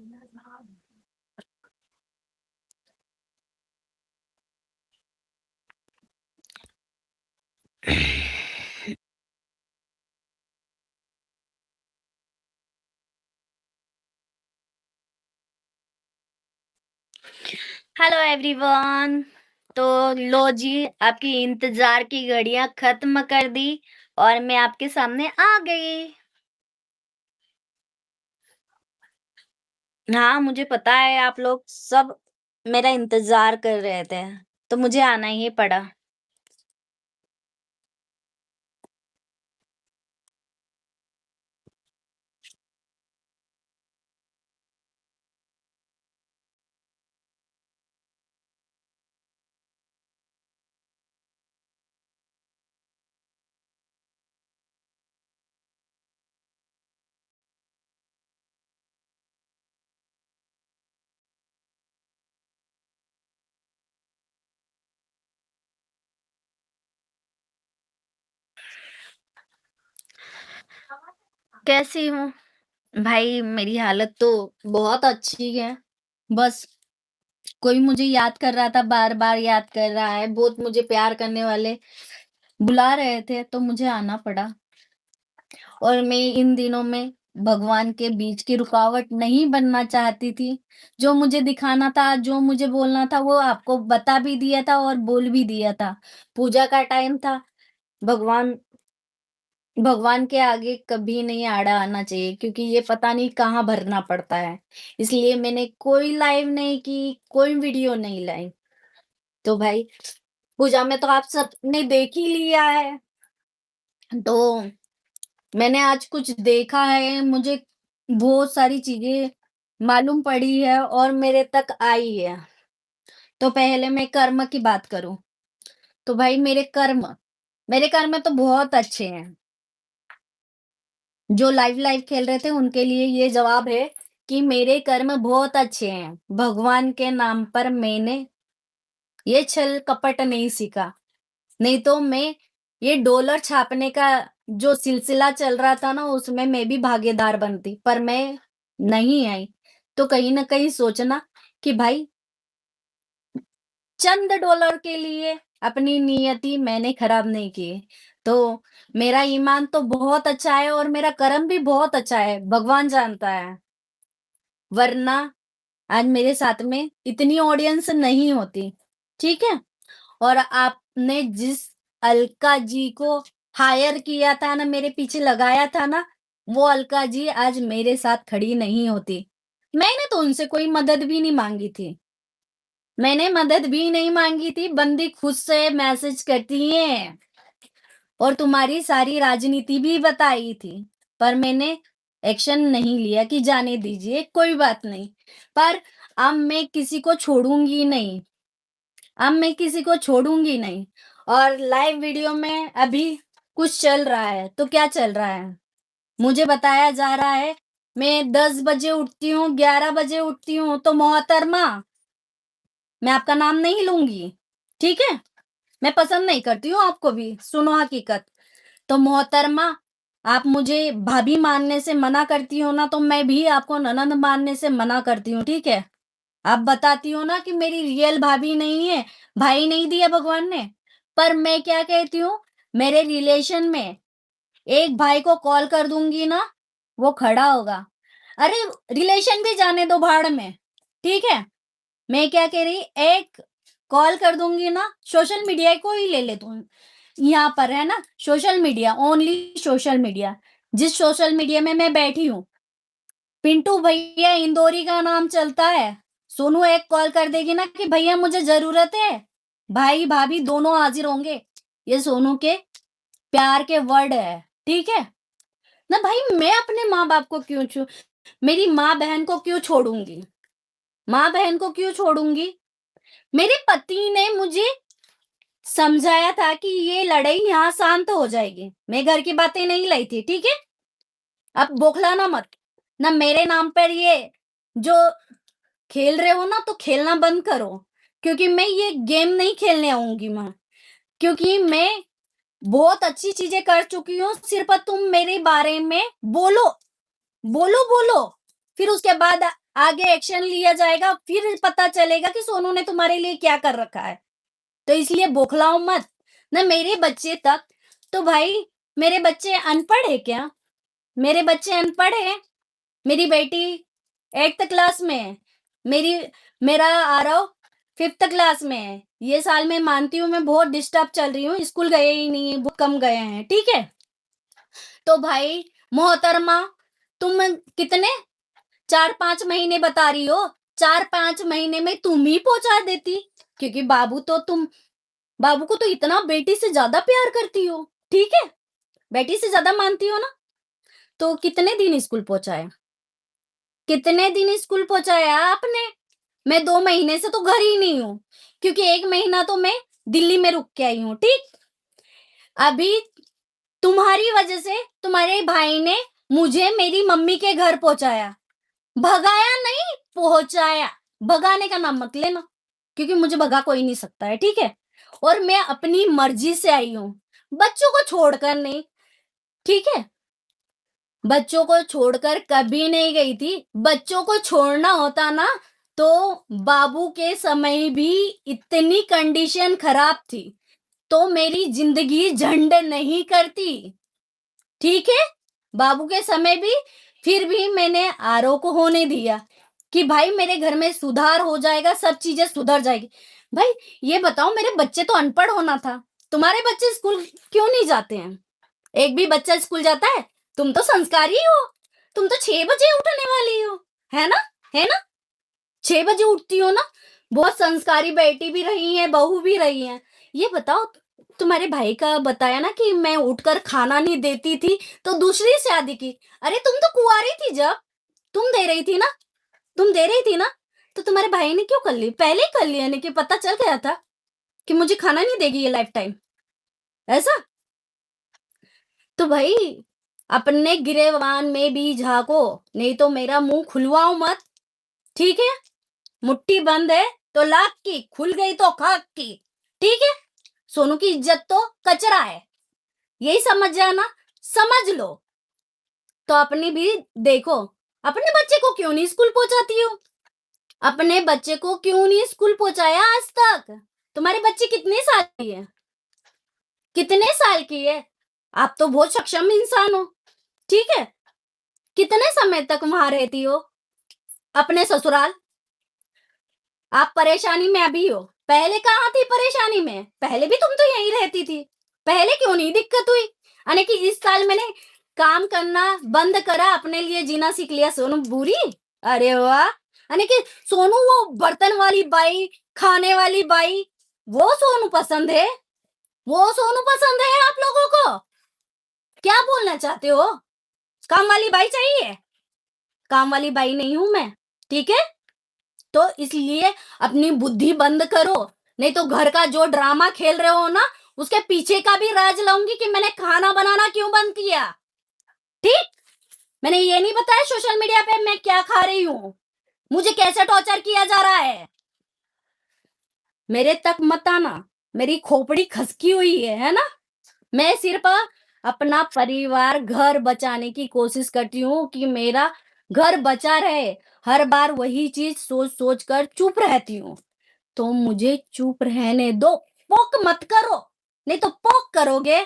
Hello everyone. तो लो जी, आपकी इंतजार की घड़ियां खत्म कर दी और मैं आपके सामने आ गई। हाँ, मुझे पता है आप लोग सब मेरा इंतजार कर रहे थे, तो मुझे आना ही पड़ा। कैसी हूँ भाई? मेरी हालत तो बहुत अच्छी है। बस कोई मुझे याद कर रहा था, बार बार याद कर रहा है, बहुत मुझे प्यार करने वाले बुला रहे थे, तो मुझे आना पड़ा। और मैं इन दिनों में भगवान के बीच की रुकावट नहीं बनना चाहती थी। जो मुझे दिखाना था, जो मुझे बोलना था, वो आपको बता भी दिया था और बोल भी दिया था। पूजा का टाइम था। भगवान भगवान के आगे कभी नहीं आड़ा आना चाहिए, क्योंकि ये पता नहीं कहाँ भरना पड़ता है। इसलिए मैंने कोई लाइव नहीं की, कोई वीडियो नहीं लाई। तो भाई, पूजा में तो आप सबने देख ही लिया है। तो मैंने आज कुछ देखा है, मुझे बहुत सारी चीजें मालूम पड़ी है और मेरे तक आई है। तो पहले मैं कर्म की बात करूं, तो भाई मेरे कर्म तो बहुत अच्छे हैं। जो लाइव लाइव खेल रहे थे उनके लिए ये जवाब है कि मेरे कर्म बहुत अच्छे हैं। भगवान के नाम पर मैंने ये छल कपट नहीं सीखा। नहीं तो मैं ये डॉलर छापने का जो सिलसिला चल रहा था ना, उसमें मैं भी भागीदार बनती, पर मैं नहीं आई। तो कहीं ना कहीं सोचना कि भाई, चंद डॉलर के लिए अपनी नियति मैंने खराब नहीं की। तो मेरा ईमान तो बहुत अच्छा है और मेरा कर्म भी बहुत अच्छा है, भगवान जानता है। वरना आज मेरे साथ में इतनी ऑडियंस नहीं होती। ठीक है। और आपने जिस अलका जी को हायर किया था ना, मेरे पीछे लगाया था ना, वो अलका जी आज मेरे साथ खड़ी नहीं होती। मैंने तो उनसे कोई मदद भी नहीं मांगी थी। बंदी खुद से मैसेज करती है और तुम्हारी सारी राजनीति भी बताई थी, पर मैंने एक्शन नहीं लिया कि जाने दीजिए, कोई बात नहीं। पर अब मैं किसी को छोड़ूंगी नहीं। और लाइव वीडियो में अभी कुछ चल रहा है, तो क्या चल रहा है? मुझे बताया जा रहा है मैं 10 बजे उठती हूँ, 11 बजे उठती हूँ। तो मोहतरमा, मैं आपका नाम नहीं लूंगी, ठीक है? मैं पसंद नहीं करती हूँ आपको भी, सुनो हकीकत। तो मोहतरमा, आप मुझे भाभी मानने से मना करती हो ना, तो मैं भी आपको ननंद मानने से मना करती हूँ, ठीक है? आप बताती हो ना कि मेरी रियल भाभी नहीं है, भाई नहीं दिया भगवान ने। पर मैं क्या कहती हूँ, मेरे रिलेशन में एक भाई को कॉल कर दूंगी ना, वो खड़ा होगा। अरे, रिलेशन भी जाने दो भाड़ में, ठीक है? मैं क्या कह रही, एक कॉल कर दूंगी ना, सोशल मीडिया को ही ले ले तुम। यहाँ पर है ना social media, only social media. जिस सोशल मीडिया में मैं बैठी हूँ, पिंटू भैया इंदौरी का नाम चलता है। सोनू एक कॉल कर देगी ना कि भैया मुझे जरूरत है, भाई भाभी दोनों हाजिर होंगे। ये सोनू के प्यार के वर्ड है, ठीक है ना भाई? मैं अपने माँ बाप को क्यों मेरी माँ बहन को क्यों छोड़ूंगी? मेरे पति ने मुझे समझाया था कि ये लड़ाई यहाँ शांत हो जाएगी। मैं घर की बातें नहीं लाई थी, ठीक है? अब बौखलाना मत ना मेरे नाम पर। ये जो खेल रहे हो ना, तो खेलना बंद करो, क्योंकि मैं ये गेम नहीं खेलने आऊंगी माँ। क्योंकि मैं बहुत अच्छी चीजें कर चुकी हूँ। सिर्फ तुम मेरे बारे में बोलो बोलो बोलो, फिर उसके बाद आगे एक्शन लिया जाएगा, फिर पता चलेगा कि सोनू ने तुम्हारे लिए क्या कर रखा है। तो इसलिए बौखलाओ मत। ना मेरे बच्चे तक, तो भाई मेरे बच्चे अनपढ़ है क्या? मेरे बच्चे अनपढ़ हैं। मेरी बेटी 8th क्लास में है। मेरा आरव 5th क्लास में है। ये साल मैं मानती हूँ मैं बहुत डिस्टर्ब चल रही हूँ, स्कूल गए ही नहीं है, बहुत कम गए हैं, ठीक है? तो भाई मोहतरमा, तुम कितने 4-5 महीने बता रही हो, 4-5 महीने में तुम ही पहुंचा देती, क्योंकि बाबू को तो इतना बेटी से ज्यादा प्यार करती हो, ठीक है? बेटी से ज्यादा मानती हो ना? तो कितने दिन स्कूल पहुंचाया? कितने दिन स्कूल पहुंचाया आपने? मैं 2 महीने से तो घर ही नहीं हूँ, क्योंकि 1 महीना तो मैं दिल्ली में रुक के आई हूँ, ठीक? अभी तुम्हारी वजह से तुम्हारे भाई ने मुझे मेरी मम्मी के घर पहुंचाया। भगाया नहीं, पहुंचाया। भगाने का नाम मत लेना, क्योंकि मुझे भगा कोई नहीं सकता है, ठीक है? और मैं अपनी मर्जी से आई हूँ, बच्चों को छोड़कर नहीं, ठीक है? बच्चों को छोड़कर कभी नहीं गई थी। बच्चों को छोड़ना होता ना, तो बाबू के समय भी इतनी कंडीशन खराब थी, तो मेरी जिंदगी झंड नहीं करती, ठीक है? बाबू के समय भी, फिर भी मैंने आरव को होने दिया कि भाई मेरे घर में सुधार हो जाएगा, सब चीजें सुधर जाएगी। भाई ये बताओ, मेरे बच्चे तो अनपढ़ होना था, तुम्हारे बच्चे स्कूल क्यों नहीं जाते हैं? एक भी बच्चा स्कूल जाता है? तुम तो संस्कारी हो, तुम तो 6 बजे उठने वाली हो, है ना? है ना? 6 बजे उठती हो ना? बहुत संस्कारी बेटी भी रही है, बहू भी रही है। ये बताओ, तुम्हारे भाई का बताया ना कि मैं उठकर खाना नहीं देती थी, तो दूसरी शादी की। अरे तुम तो कुंवारी थी जब, तुम दे रही थी ना? तुम दे रही थी ना? तो तुम्हारे भाई ने क्यों कर ली? पहले ही कर लिया, यानी कि पता चल गया था कि मुझे खाना नहीं देगी ये लाइफ टाइम, ऐसा? तो भाई अपने गिरेबान में भी झांको, नहीं तो मेरा मुंह खुलवाओ मत, ठीक है? मुट्ठी बंद है तो लाख की, खुल गई तो खाक की, ठीक है? सोनू की इज्जत तो कचरा है, यही समझ जाना, समझ लो। तो अपनी भी देखो, अपने बच्चे को क्यों नहीं स्कूल पहुंचाती हो? अपने बच्चे को क्यों नहीं स्कूल पहुंचाया आज तक? तुम्हारे बच्चे कितने साल की है? कितने साल की है? आप तो बहुत सक्षम इंसान हो, ठीक है? कितने समय तक वहां रहती हो अपने ससुराल? आप परेशानी में अभी हो, पहले कहाँ थी परेशानी में? पहले भी तुम तो यहीं रहती थी, पहले क्यों नहीं दिक्कत हुई? यानी कि इस साल मैंने काम करना बंद करा, अपने लिए जीना सीख लिया। सोनू बुरी? अरे वाह! यानी कि सोनू वो बर्तन वाली बाई, खाने वाली बाई, वो सोनू पसंद है? वो सोनू पसंद है आप लोगों को? क्या बोलना चाहते हो? काम वाली बाई चाहिए? काम वाली बाई नहीं हूं मैं, ठीक है? तो इसलिए अपनी बुद्धि बंद करो, नहीं तो घर का जो ड्रामा खेल रहे हो ना, उसके पीछे का भी राज लाऊंगी कि मैंने खाना बनाना क्यों बंद किया, ठीक? मैंने ये नहीं बताया सोशल मीडिया पे मैं क्या खा रही हूँ, मुझे कैसे टॉर्चर किया जा रहा है। मेरे तक मत आना, मेरी खोपड़ी खसकी हुई है ना? मैं सिर्फ अपना परिवार, घर बचाने की कोशिश करती हूँ कि मेरा घर बचा रहे। हर बार वही चीज सोच सोच कर चुप रहती हूँ, तो मुझे चुप रहने दो, पोक मत करो, नहीं तो पोक करोगे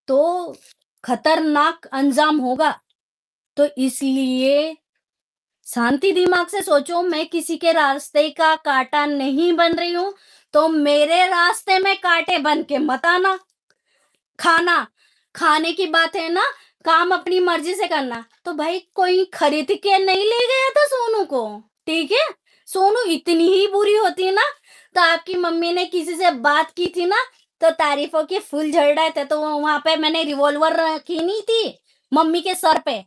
तो खतरनाक अंजाम होगा। तो इसलिए शांति दिमाग से सोचो, मैं किसी के रास्ते का कांटा नहीं बन रही हूं, तो मेरे रास्ते में कांटे बन के मत आना। खाना खाने की बात है ना, काम अपनी मर्जी से करना। तो भाई कोई खरीद के नहीं ले गया था सोनू को, ठीक है? सोनू इतनी ही बुरी होती ना, तो आपकी मम्मी ने किसी से बात की थी ना, तो तारीफों के फूल झड़ रहे थे, तो वहां पे मैंने रिवॉल्वर रखी नहीं थी मम्मी के सर पे,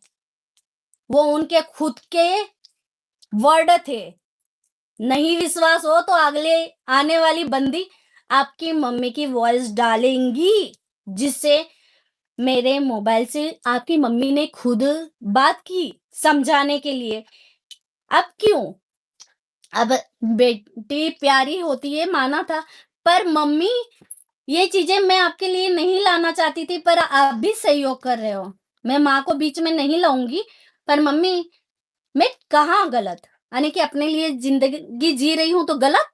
वो उनके खुद के वर्ड थे। नहीं विश्वास हो तो अगले आने वाली बंदी आपकी मम्मी की वॉइस डालेंगी, जिससे मेरे मोबाइल से आपकी मम्मी ने खुद बात की समझाने के लिए। अब क्यों? अब बेटी प्यारी होती है माना था, पर मम्मी ये चीजें मैं आपके लिए नहीं लाना चाहती थी, पर आप भी सहयोग कर रहे हो। मैं माँ को बीच में नहीं लाऊंगी, पर मम्मी मैं कहाँ गलत? यानी कि अपने लिए जिंदगी जी रही हूं तो गलत,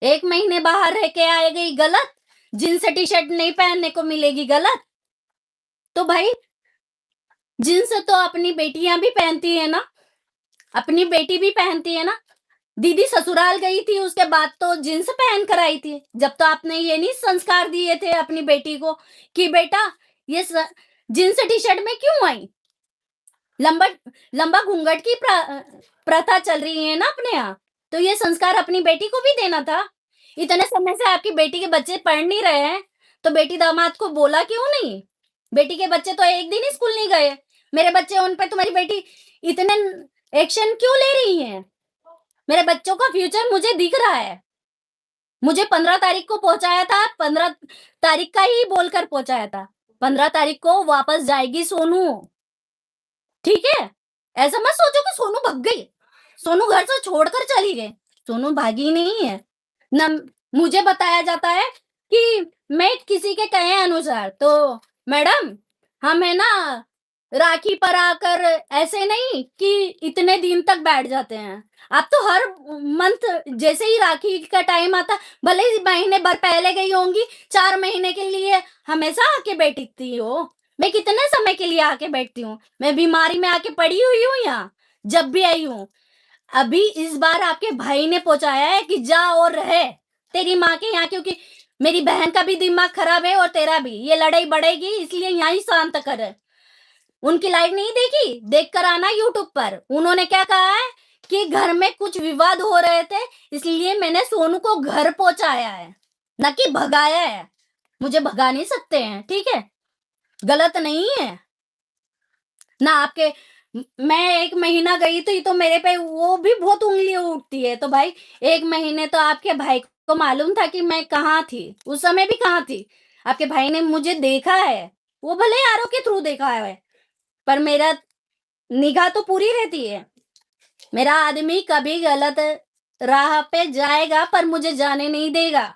1 महीने बाहर रह के आए गई गलत, जींस टी शर्ट नहीं पहनने को मिलेगी गलत। तो भाई जींस तो अपनी बेटियां भी पहनती है ना, अपनी बेटी भी पहनती है ना। दीदी ससुराल गई थी उसके बाद तो जींस पहन कर आई थी, जब तो आपने ये नहीं संस्कार दिए थे अपनी बेटी को कि बेटा ये जींस टी शर्ट में क्यों आई। लंबा लंबा घूंघट की प्रथा चल रही है ना अपने यहाँ, तो ये संस्कार अपनी बेटी को भी देना था। इतने समय से आपकी बेटी के बच्चे पढ़ नहीं रहे हैं, तो बेटी दामाद को बोला क्यों नहीं। बेटी के बच्चे तो एक दिन ही स्कूल नहीं गए, मेरे बच्चे उन पे तुम्हारी बेटी इतने एक्शन क्यों ले रही है। मेरे बच्चों का फ्यूचर मुझे दिख रहा है। मुझे 15 तारीख को पहुंचाया था, 15 तारीख का ही बोलकर पहुंचाया था, 15 तारीख को वापस जाएगी सोनू, ठीक है। ऐसा मत सोचो कि सोनू भाग गई, सोनू घर से छोड़कर चली गई, सोनू भागी नहीं है ना। मुझे बताया जाता है कि मैं किसी के कहे अनुसार, तो मैडम हम है ना राखी पर आकर ऐसे नहीं कि इतने दिन तक बैठ जाते हैं। आप तो हर मंथ जैसे ही राखी का टाइम आता, भले ही महीने भर पहले गई होंगी, 4 महीने के लिए हमेशा आके बैठती हो। मैं कितने समय के लिए आके बैठती हूँ, मैं बीमारी में आके पड़ी हुई हूँ यहाँ, जब भी आई हूँ। अभी इस बार आपके भाई ने पहुंचाया है कि जा और रहे तेरी माँ के यहाँ, क्योंकि मेरी बहन का भी दिमाग खराब है और तेरा भी, ये लड़ाई बढ़ेगी इसलिए यहाँ ही शांत कर। उनकी लाइव नहीं देखी, देख कर आना यूट्यूब पर। उन्होंने क्या कहा है कि घर में कुछ विवाद हो रहे थे, इसलिए मैंने सोनू को घर पहुंचाया है, न कि भगाया है। मुझे भगा नहीं सकते हैं, ठीक है, गलत नहीं है ना आपके। मैं 1 महीना गई थी तो मेरे पे वो भी बहुत उंगलियां उठती है, तो भाई 1 महीने तो आपके भाई को मालूम था कि मैं कहाँ थी, उस समय भी कहाँ थी। आपके भाई ने मुझे देखा है, वो भले यारों के थ्रू देखा है, पर मेरा निगाह तो पूरी रहती है। मेरा आदमी कभी गलत राह पे जाएगा पर मुझे जाने नहीं देगा,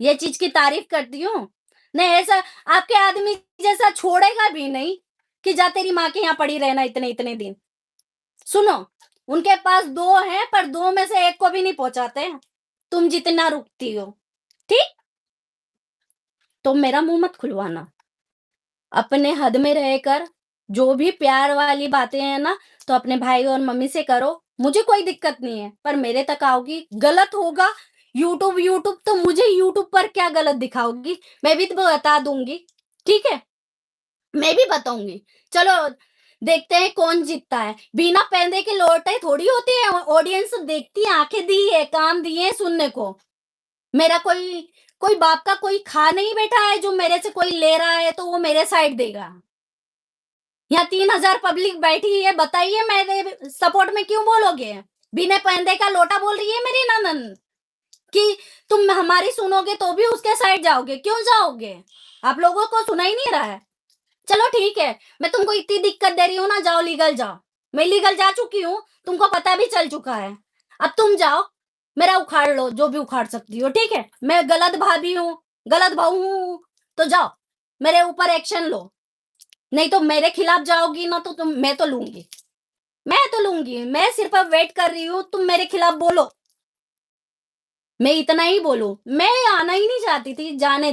ये चीज की तारीफ करती हूँ। नहीं ऐसा आपके आदमी जैसा छोड़ेगा भी नहीं कि जा तेरी माँ के यहाँ पड़ी रहना इतने इतने दिन। सुनो, उनके पास 2 हैं पर 2 में से 1 को भी नहीं पहुंचाते, तुम जितना रुकती हो, ठीक। तो मेरा मुंह मत खुलवाना, अपने हद में रहकर जो भी प्यार वाली बातें हैं ना, तो अपने भाई और मम्मी से करो, मुझे कोई दिक्कत नहीं है। पर मेरे तक आओगी गलत होगा, यूट्यूब तो मुझे यूट्यूब पर क्या गलत दिखाओगी, मैं भी तो बता दूंगी, ठीक है, मैं भी बताऊंगी। चलो देखते हैं कौन जीतता है। बिना पैंदे के लौटे थोड़ी होती है, ऑडियंस देखती है, आंखें दी है, कान दिए हैं सुनने को। मेरा कोई कोई बाप का कोई खा नहीं बैठा है जो मेरे से कोई ले रहा है तो वो मेरे साइड देगा। यहाँ 3,000 पब्लिक बैठी है, बताइए मेरे सपोर्ट में क्यों बोलोगे। बिना पैंदे का लोटा बोल रही है मेरी ननद कि तुम हमारी सुनोगे तो भी उसके साइड जाओगे, क्यों जाओगे। आप लोगों को सुना ही नहीं रहा है। चलो ठीक है, मैं तुमको इतनी दिक्कत दे रही हूँ ना, जाओ लीगल जाओ। मैं लीगल जा चुकी हूँ, तुमको पता भी चल चुका है। अब तुम जाओ, मेरा उखाड़ लो जो भी उखाड़ सकती हो, ठीक है। मैं गलत भाभी हूँ, गलत बहू हूँ, तो जाओ मेरे ऊपर एक्शन लो। नहीं तो मेरे खिलाफ जाओगी ना तो मैं तो लूंगी, मैं सिर्फ अब वेट कर रही हूँ तुम मेरे खिलाफ बोलो। मैं इतना ही बोलूं, मैं आना ही नहीं चाहती थी, जाने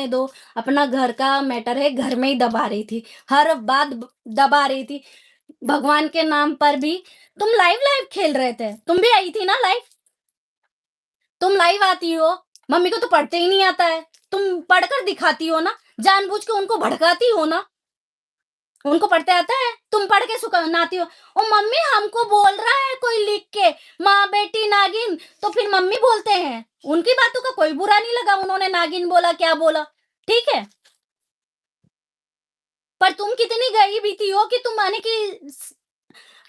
दो, अपना घर का मैटर है, घर में ही दबा रही थी, हर बात दबा रही थी। भगवान के नाम पर भी तुम लाइव लाइव खेल रहे थे, तुम भी आई थी ना लाइव, तुम लाइव आती हो। मम्मी को तो पढ़ते ही नहीं आता है, तुम पढ़कर दिखाती हो ना, जानबूझ के उनको भड़काती हो ना। उनको पढ़ते आता है, तुम पढ़ के सुनाती हो। ओ मम्मी हमको बोल रहा है कोई लिख के, माँ बेटी नागिन, तो फिर मम्मी बोलते हैं। उनकी बातों का कोई बुरा नहीं लगा, उन्होंने नागिन बोला क्या बोला, ठीक है। पर तुम कितनी गई हो कि तुम माने कि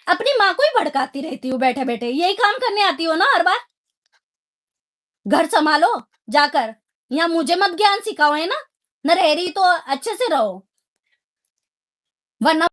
अपनी माँ को ही भड़काती रहती हो बैठे बैठे, यही काम करने आती हो ना हर बार। घर संभालो जाकर, यहाँ मुझे मत ज्ञान सिखाओ, है ना, न रह रही तो अच्छे से रहो, वरना